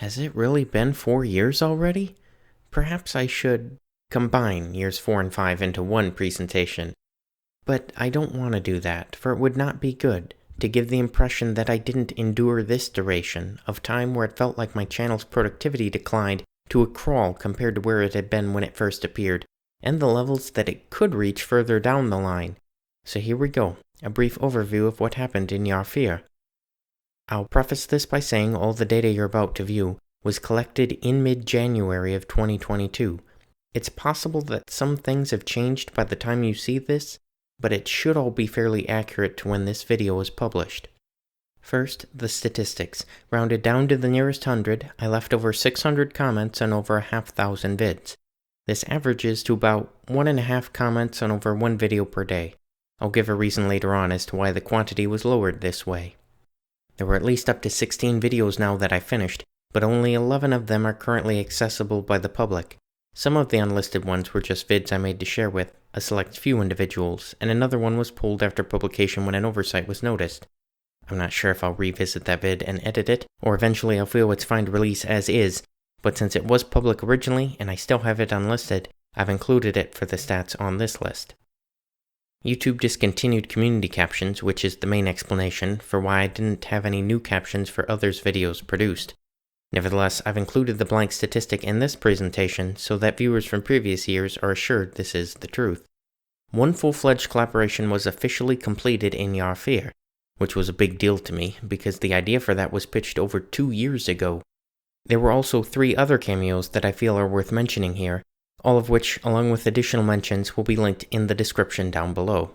Has it really been 4 years already? Perhaps I should combine years 4 and 5 into one presentation. But I don't want to do that, for it would not be good to give the impression that I didn't endure this duration of time where it felt like my channel's productivity declined to a crawl compared to where it had been when it first appeared, and the levels that it could reach further down the line. So here we go, a brief overview of what happened in Jahr. I'll preface this by saying all the data you're about to view was collected in mid-January of 2022. It's possible that some things have changed by the time you see this, but it should all be fairly accurate to when this video is published. First, the statistics. Rounded down to the nearest 100, I left over 600 comments on over 500 vids. This averages to about 1.5 comments on over 1 video per day. I'll give a reason later on as to why the quantity was lowered this way. There were at least up to 16 videos now that I finished, but only 11 of them are currently accessible by the public. Some of the unlisted ones were just vids I made to share with a select few individuals, and another one was pulled after publication when an oversight was noticed. I'm not sure if I'll revisit that vid and edit it, or eventually I'll feel it's fine to release as is, but since it was public originally and I still have it unlisted, I've included it for the stats on this list. YouTube discontinued community captions, which is the main explanation for why I didn't have any new captions for others' videos produced. Nevertheless, I've included the blank statistic in this presentation so that viewers from previous years are assured this is the truth. One full-fledged collaboration was officially completed in Jahr, which was a big deal to me because the idea for that was pitched over 2 years ago. There were also 3 other cameos that I feel are worth mentioning here, all of which, along with additional mentions, will be linked in the description down below.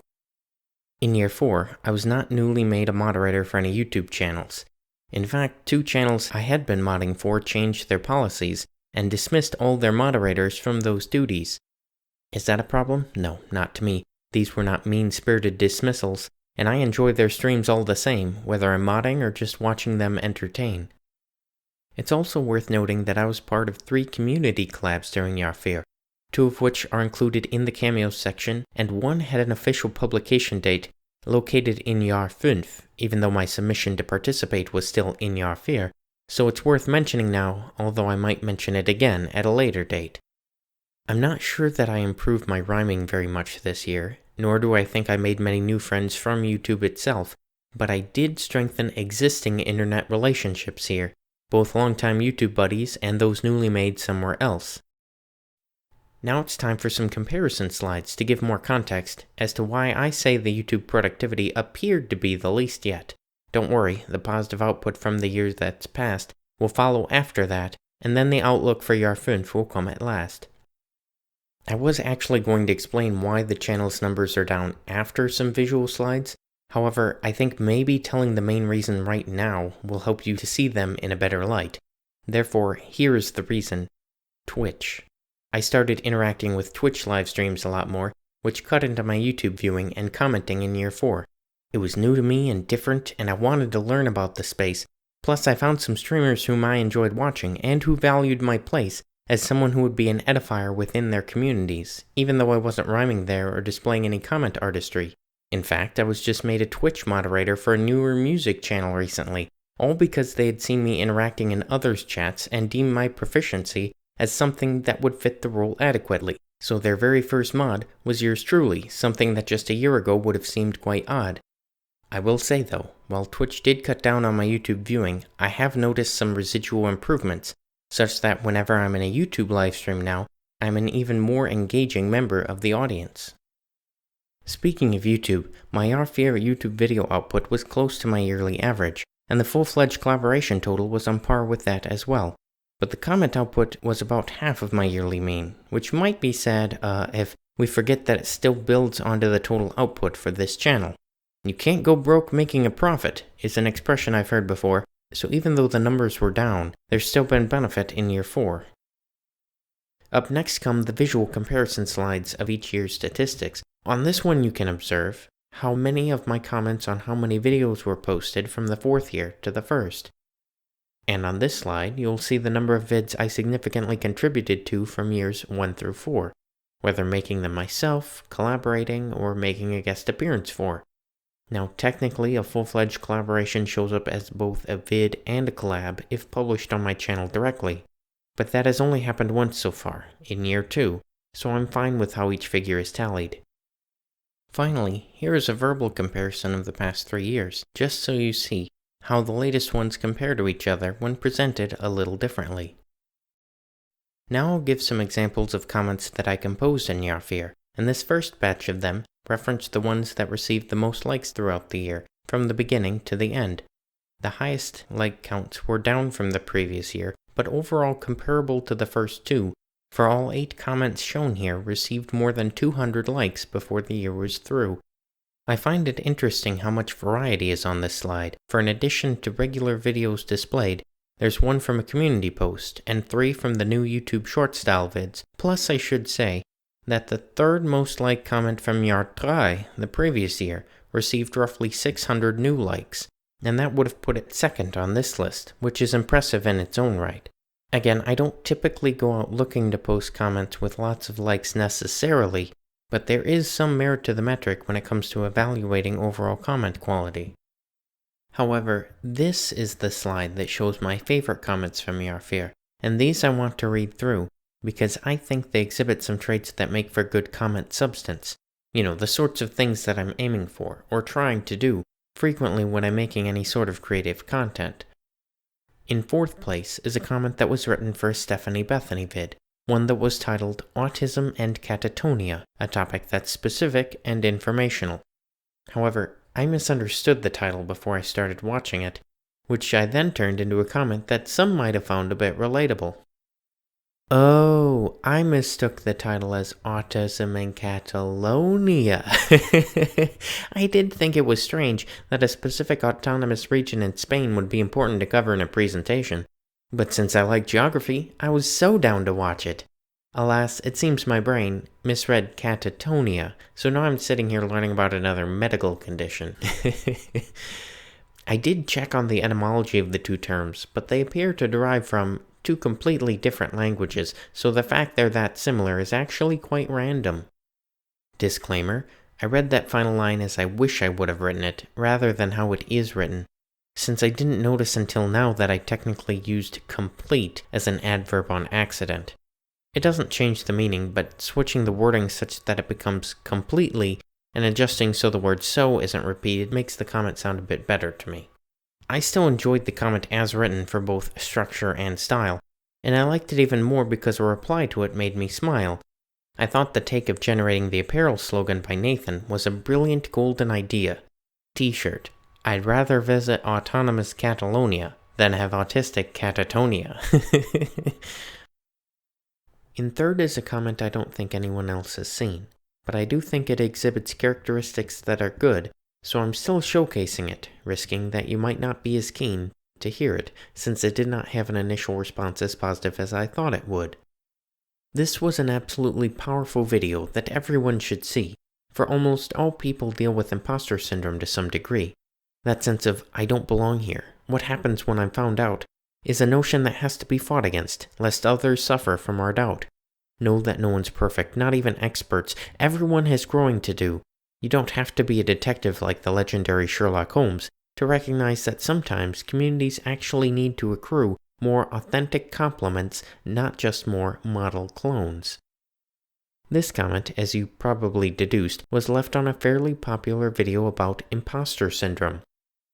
In Year 4, I was not newly made a moderator for any YouTube channels. In fact, 2 channels I had been modding for changed their policies and dismissed all their moderators from those duties. Is that a problem? No, not to me. These were not mean-spirited dismissals, and I enjoy their streams all the same, whether I'm modding or just watching them entertain. It's also worth noting that I was part of 3 community collabs during Jahr, 2 of which are included in the Cameos section, and 1 had an official publication date located in Jahr 5, even though my submission to participate was still in Jahr, so it's worth mentioning now, although I might mention it again at a later date. I'm not sure that I improved my rhyming very much this year, nor do I think I made many new friends from YouTube itself, but I did strengthen existing internet relationships here, both longtime YouTube buddies and those newly made somewhere else. Now it's time for some comparison slides to give more context as to why I say the YouTube productivity appeared to be the least yet. Don't worry, the positive output from the year that's passed will follow after that, and then the outlook for Jahr 5 will come at last. I was actually going to explain why the channel's numbers are down after some visual slides. However, I think maybe telling the main reason right now will help you to see them in a better light. Therefore, here is the reason. Twitch. I started interacting with Twitch live streams a lot more, which cut into my YouTube viewing and commenting in Year 4. It was new to me and different, and I wanted to learn about the space. Plus, I found some streamers whom I enjoyed watching and who valued my place as someone who would be an edifier within their communities, even though I wasn't rhyming there or displaying any comment artistry. In fact, I was just made a Twitch moderator for a newer music channel recently, all because they had seen me interacting in others' chats and deemed my proficiency as something that would fit the role adequately. So their very first mod was yours truly, something that just a year ago would have seemed quite odd. I will say though, while Twitch did cut down on my YouTube viewing, I have noticed some residual improvements, such that whenever I'm in a YouTube livestream now, I'm an even more engaging member of the audience. Speaking of YouTube, my Jahr YouTube video output was close to my yearly average, and the full-fledged collaboration total was on par with that as well. But the comment output was about half of my yearly mean, which might be sad if we forget that it still builds onto the total output for this channel. You can't go broke making a profit is an expression I've heard before, so even though the numbers were down, there's still been benefit in Year 4. Up next come the visual comparison slides of each year's statistics. On this one you can observe how many of my comments on how many videos were posted from the 4th year to the 1st. And on this slide, you'll see the number of vids I significantly contributed to from years 1 through 4, whether making them myself, collaborating, or making a guest appearance for. Now, technically, a full-fledged collaboration shows up as both a vid and a collab if published on my channel directly, but that has only happened once so far, in year 2, so I'm fine with how each figure is tallied. Finally, here is a verbal comparison of the past 3 years, just so you see how the latest ones compare to each other when presented a little differently. Now I'll give some examples of comments that I composed in Jahr, and this first batch of them referenced the ones that received the most likes throughout the year, from the beginning to the end. The highest like counts were down from the previous year, but overall comparable to the first 2, for all 8 comments shown here received more than 200 likes before the year was through. I find it interesting how much variety is on this slide, for in addition to regular videos displayed, there's 1 from a community post, and 3 from the new YouTube short style vids. Plus I should say that the third most liked comment from Jahr, the previous year, received roughly 600 new likes, and that would have put it second on this list, which is impressive in its own right. Again, I don't typically go out looking to post comments with lots of likes necessarily, but there is some merit to the metric when it comes to evaluating overall comment quality. However, this is the slide that shows my favorite comments from Jahr, and these I want to read through, because I think they exhibit some traits that make for good comment substance. You know, the sorts of things that I'm aiming for, or trying to do, frequently when I'm making any sort of creative content. In 4th place is a comment that was written for a Stephanie Bethany vid, one that was titled Autism and Catatonia, a topic that's specific and informational. However, I misunderstood the title before I started watching it, which I then turned into a comment that some might have found a bit relatable. Oh, I mistook the title as Autism in Catalonia. I did think it was strange that a specific autonomous region in Spain would be important to cover in a presentation, but since I like geography, I was so down to watch it. Alas, it seems my brain misread catatonia, so now I'm sitting here learning about another medical condition. I did check on the etymology of the 2 terms, but they appear to derive from 2 completely different languages, so the fact they're that similar is actually quite random. Disclaimer, I read that final line as I wish I would have written it, rather than how it is written, since I didn't notice until now that I technically used complete as an adverb on accident. It doesn't change the meaning, but switching the wording such that it becomes completely and adjusting so the word so isn't repeated makes the comment sound a bit better to me. I still enjoyed the comment as written for both structure and style, and I liked it even more because a reply to it made me smile. I thought the take of generating the apparel slogan by Nathan was a brilliant golden idea. T-shirt, I'd rather visit autonomous Catalonia than have autistic catatonia. In 3rd is a comment I don't think anyone else has seen, but I do think it exhibits characteristics that are good, so I'm still showcasing it, risking that you might not be as keen to hear it, since it did not have an initial response as positive as I thought it would. This was an absolutely powerful video that everyone should see, for almost all people deal with imposter syndrome to some degree. That sense of, I don't belong here, what happens when I'm found out, is a notion that has to be fought against, lest others suffer from our doubt. Know that no one's perfect, not even experts, everyone has growing to do. You don't have to be a detective like the legendary Sherlock Holmes to recognize that sometimes communities actually need to accrue more authentic compliments, not just more model clones. This comment, as you probably deduced, was left on a fairly popular video about imposter syndrome.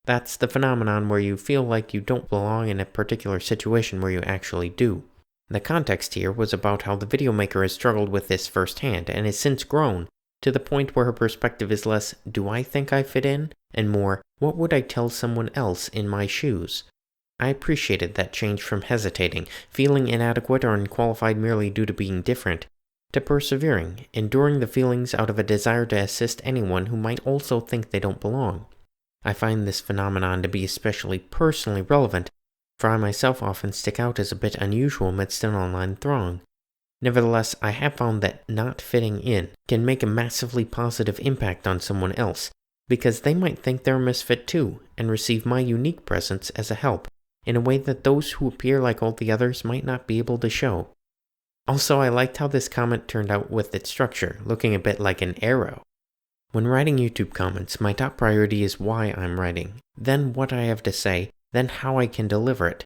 That's the phenomenon where you feel like you don't belong in a particular situation where you actually do. The context here was about how the video maker has struggled with this firsthand and has since grown to the point where her perspective is less, do I think I fit in? And more, what would I tell someone else in my shoes? I appreciated that change from hesitating, feeling inadequate or unqualified merely due to being different, to persevering, enduring the feelings out of a desire to assist anyone who might also think they don't belong. I find this phenomenon to be especially personally relevant, for I myself often stick out as a bit unusual amidst an online throng. Nevertheless, I have found that not fitting in can make a massively positive impact on someone else, because they might think they're a misfit too, and receive my unique presence as a help, in a way that those who appear like all the others might not be able to show. Also, I liked how this comment turned out with its structure, looking a bit like an arrow. When writing YouTube comments, my top priority is why I'm writing, then what I have to say, then how I can deliver it.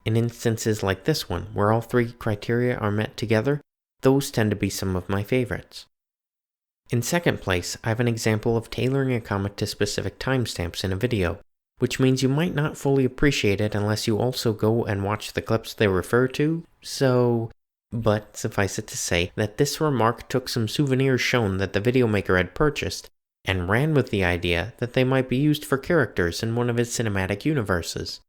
In instances like this one, where all three criteria are met together, those tend to be some of my favorites. In second place, I have an example of tailoring a comment to specific timestamps in a video, which means you might not fully appreciate it unless you also go and watch the clips they refer to, But suffice it to say that this remark took some souvenirs shown that the video maker had purchased, and ran with the idea that they might be used for characters in one of his cinematic universes.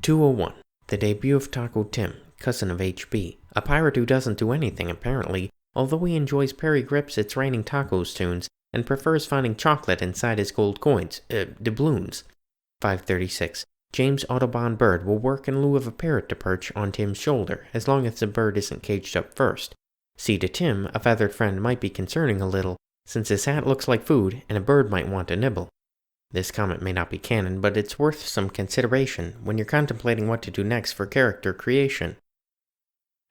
201. The debut of Taco Tim, cousin of HB, a pirate who doesn't do anything apparently, although he enjoys Perry Grips' It's Raining Tacos tunes, and prefers finding chocolate inside his gold coins, doubloons. 536. James Audubon Bird will work in lieu of a parrot to perch on Tim's shoulder, as long as the bird isn't caged up first. See, to Tim, a feathered friend might be concerning a little, since his hat looks like food and a bird might want a nibble. This comment may not be canon, but it's worth some consideration when you're contemplating what to do next for character creation.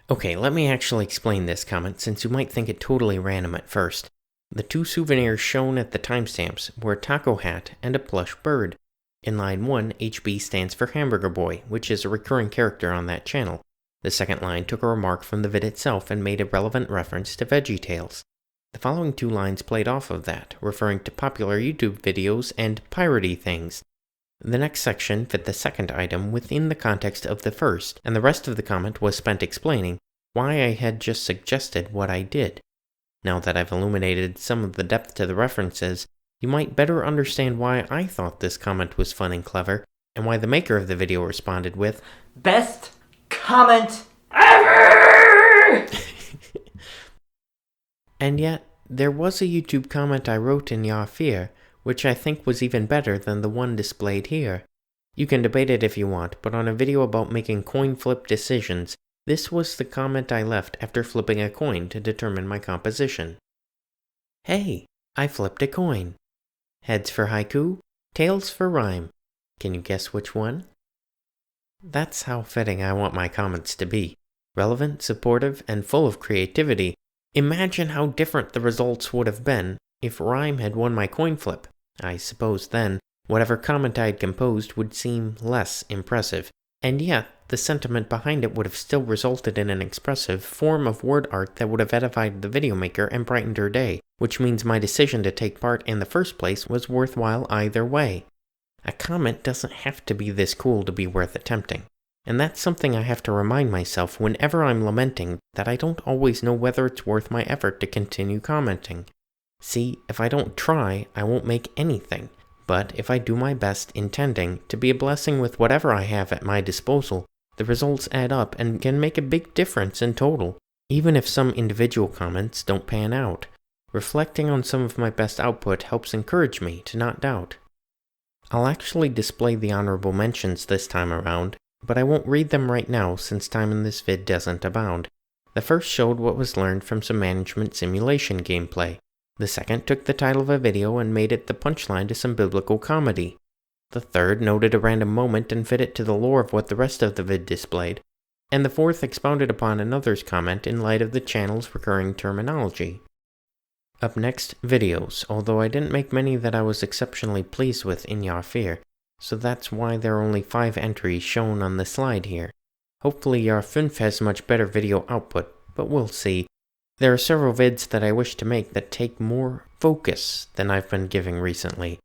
Okay, let me actually explain this comment, since you might think it totally random at first. The two souvenirs shown at the timestamps were a taco hat and a plush bird. In line 1, HB stands for Hamburger Boy, which is a recurring character on that channel. The second line took a remark from the vid itself and made a relevant reference to VeggieTales. The following two lines played off of that, referring to popular YouTube videos and piratey things. The next section fit the second item within the context of the first, and the rest of the comment was spent explaining why I had just suggested what I did. Now that I've illuminated some of the depth to the references, you might better understand why I thought this comment was fun and clever, and why the maker of the video responded with, "Best comment ever!" And yet, there was a YouTube comment I wrote in Jahr, which I think was even better than the one displayed here. You can debate it if you want, but on a video about making coin flip decisions, this was the comment I left after flipping a coin to determine my composition. Hey, I flipped a coin. Heads for haiku, tails for rhyme. Can you guess which one? That's how fitting I want my comments to be. Relevant, supportive, and full of creativity. Imagine how different the results would have been if rhyme had won my coin flip. I suppose then, whatever comment I had composed would seem less impressive, and yet the sentiment behind it would have still resulted in an expressive form of word art that would have edified the video maker and brightened her day, which means my decision to take part in the first place was worthwhile either way. A comment doesn't have to be this cool to be worth attempting, and that's something I have to remind myself whenever I'm lamenting that I don't always know whether it's worth my effort to continue commenting. See, if I don't try, I won't make anything, but if I do my best intending to be a blessing with whatever I have at my disposal, the results add up and can make a big difference in total, even if some individual comments don't pan out. Reflecting on some of my best output helps encourage me to not doubt. I'll actually display the honorable mentions this time around, but I won't read them right now since time in this vid doesn't abound. The first showed what was learned from some management simulation gameplay. The second took the title of a video and made it the punchline to some biblical comedy. The third noted a random moment and fit it to the lore of what the rest of the vid displayed. And the fourth expounded upon another's comment in light of the channel's recurring terminology. Up next, videos, although I didn't make many that I was exceptionally pleased with in Jahr, so that's why there are only 5 entries shown on the slide here. Hopefully Jahr 5 has much better video output, but we'll see. There are several vids that I wish to make that take more focus than I've been giving recently.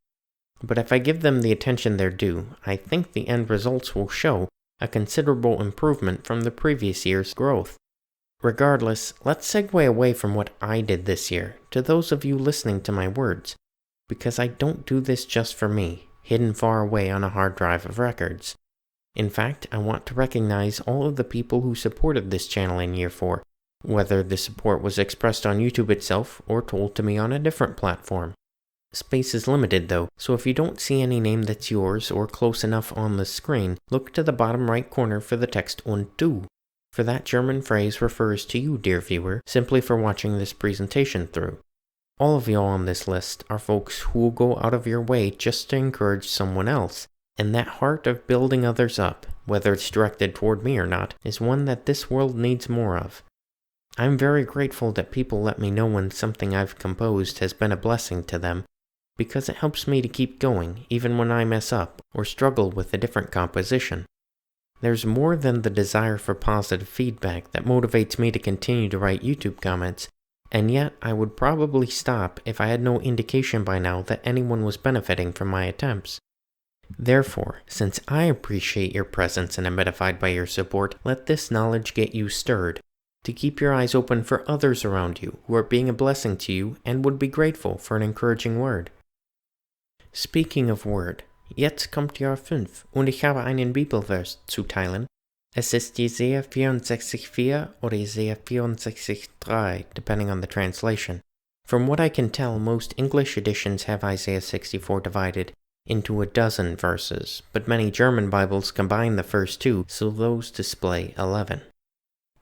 But if I give them the attention they're due, I think the end results will show a considerable improvement from the previous year's growth. Regardless, let's segue away from what I did this year to those of you listening to my words, because I don't do this just for me, hidden far away on a hard drive of records. In fact, I want to recognize all of the people who supported this channel in Year 4, whether the support was expressed on YouTube itself or told to me on a different platform. Space is limited though, so if you don't see any name that's yours or close enough on the screen, look to the bottom right corner for the text "Und du." For that German phrase refers to you, dear viewer, simply for watching this presentation through. All of y'all on this list are folks who will go out of your way just to encourage someone else, and that heart of building others up, whether it's directed toward me or not, is one that this world needs more of. I'm very grateful that people let me know when something I've composed has been a blessing to them, because it helps me to keep going even when I mess up or struggle with a different composition. There's more than the desire for positive feedback that motivates me to continue to write YouTube comments, and yet I would probably stop if I had no indication by now that anyone was benefiting from my attempts. Therefore, since I appreciate your presence and am edified by your support, let this knowledge get you stirred, to keep your eyes open for others around you who are being a blessing to you and would be grateful for an encouraging word. Speaking of word, jetzt kommt Jahr 5 und ich habe einen Bibelvers zu teilen. Es ist Jesaja 64,4 oder Jesaja 64,3, depending on the translation. From what I can tell, most English editions have Isaiah 64 divided into a dozen verses, but many German Bibles combine the first two, so those display 11.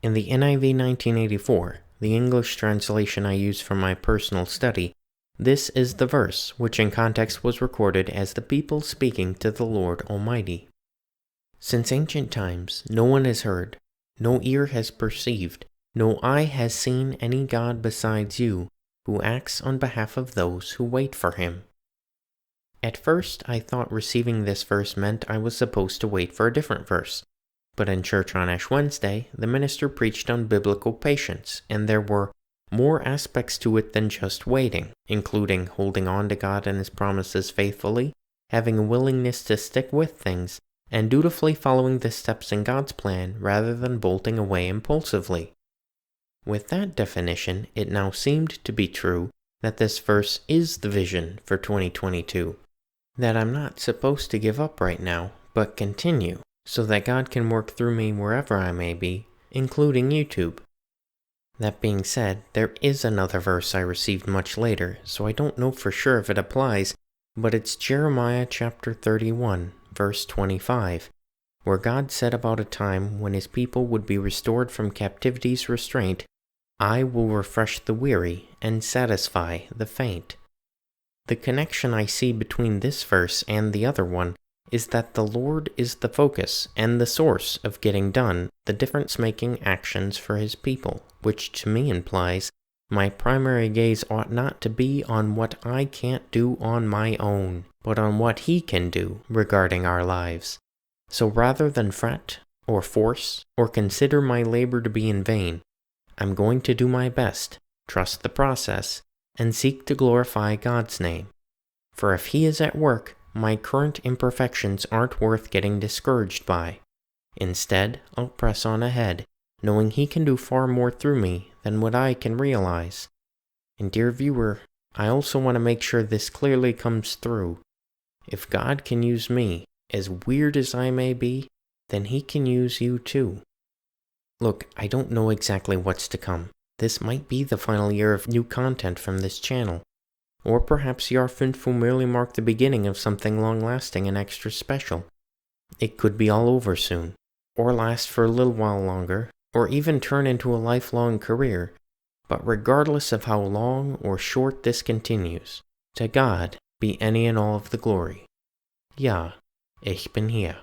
In the NIV 1984, the English translation I use for my personal study, this is the verse, which in context was recorded as the people speaking to the Lord Almighty. Since ancient times, no one has heard, no ear has perceived, no eye has seen any God besides you, who acts on behalf of those who wait for him. At first, I thought receiving this verse meant I was supposed to wait for a different verse, but in church on Ash Wednesday, the minister preached on biblical patience, and there were more aspects to it than just waiting, including holding on to God and his promises faithfully, having a willingness to stick with things, and dutifully following the steps in God's plan rather than bolting away impulsively. With that definition, it now seemed to be true that this verse is the vision for 2022. That I'm not supposed to give up right now, but continue, so that God can work through me wherever I may be, including YouTube. That being said, there is another verse I received much later, so I don't know for sure if it applies, but it's Jeremiah chapter 31, verse 25, where God said about a time when his people would be restored from captivity's restraint, I will refresh the weary and satisfy the faint. The connection I see between this verse and the other one is that the Lord is the focus and the source of getting done the difference-making actions for his people, which to me implies my primary gaze ought not to be on what I can't do on my own, but on what he can do regarding our lives. So rather than fret, or force, or consider my labor to be in vain, I'm going to do my best, trust the process, and seek to glorify God's name. For if he is at work, my current imperfections aren't worth getting discouraged by. Instead, I'll press on ahead, knowing he can do far more through me than what I can realize. And dear viewer, I also want to make sure this clearly comes through. If God can use me, as weird as I may be, then he can use you too. Look, I don't know exactly what's to come. This might be the final year of new content from this channel. Or perhaps Jahr 5 will merely mark the beginning of something long-lasting and extra special. It could be all over soon, or last for a little while longer, or even turn into a lifelong career. But regardless of how long or short this continues, to God be any and all of the glory. Ja, ich bin hier.